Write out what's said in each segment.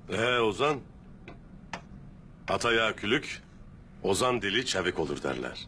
Ozan. At ayağı külük, ozan dili çevik olur derler.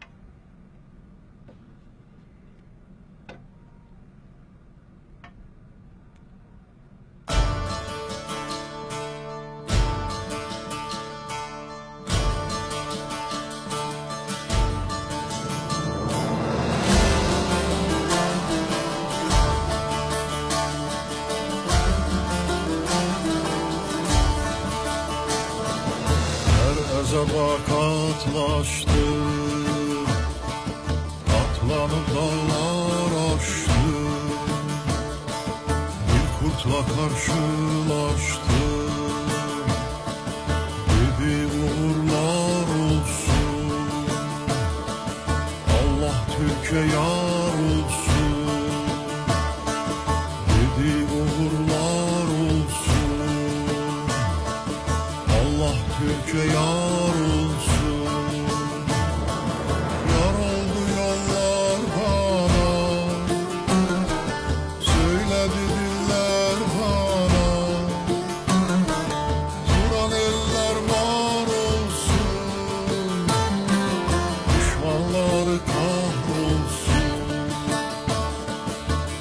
Bakatlaştı, atlanıp dağlar aştı, bir kurtla karşılaştı, dedi uğurlar olsun, Allah Türk'e yar olsun, dedi uğurlar olsun, Allah Türk'e yar olsun. Yar oldu yollar bana, söyledi diller bana, duran eller var olsun, düşmanları kahrolsun,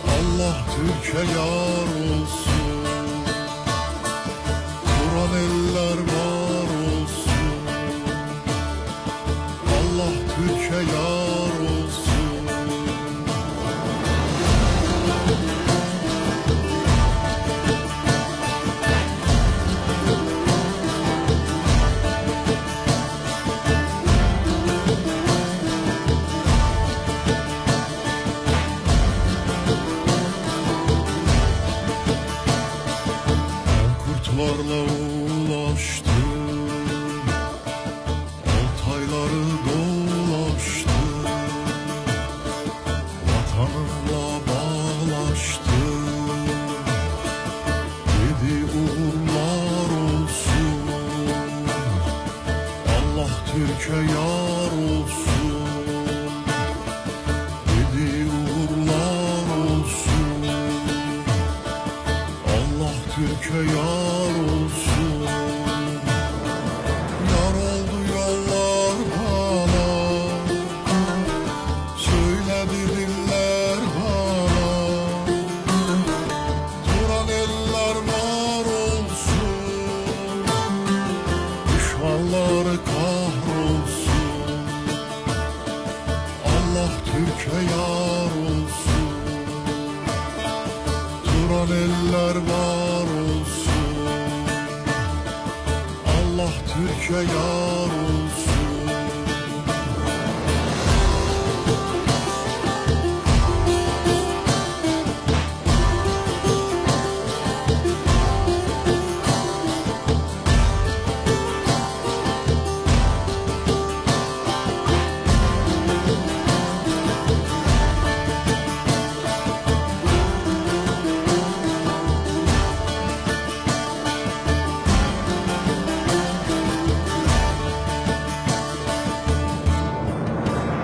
Allah Türk'e yar olsun, duran eller var. Allah Türk'e yar olsun. Ben kurtlarla ulaştım, Altayları dolaştım, vatanımla bağlaştım, dedi uğurlar olsun, Allah Türk'e yar olsun, dedi uğurlar olsun, Allah Türk'e yar olsun. Yar oldu yollar bana, söyledi diller bana, duran eller var olsun, düşmanları kahrolsun, Allah Türk'e yar olsun, duran eller var olsun, Allah Türk'e yar olsun.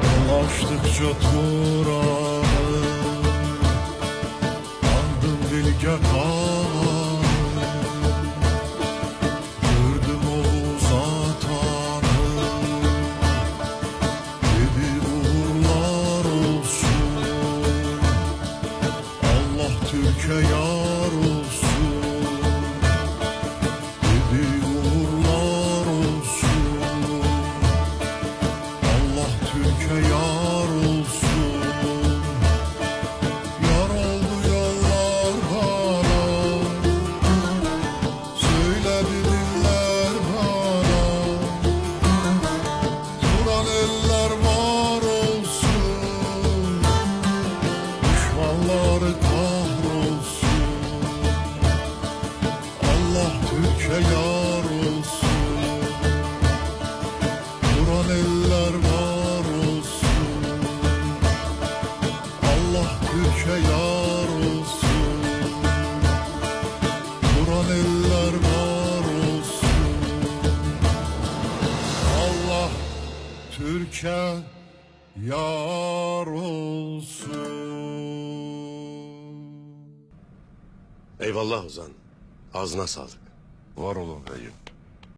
Dolaştıkça Turan'ı, andım Bilge Kağan'ı, gördüm Oğuz Atan'ı, dedi uğurlar olsun, Allah Türk'e yar olsun, dedi uğurlar olsun, Allah Türk'e yar olsun. Yar oldu yollar bana, söyledi diller bana, duran eller var olsun, düşmanları kahrolsun, Allah Türk'e yar olsun, duran eller var olsun, Allah Türk'e yar olsun, duran eller var olsun, Allah Türk'e yar olsun. Eyvallah Ozan. Ağzına sağlık. Var olun beyim.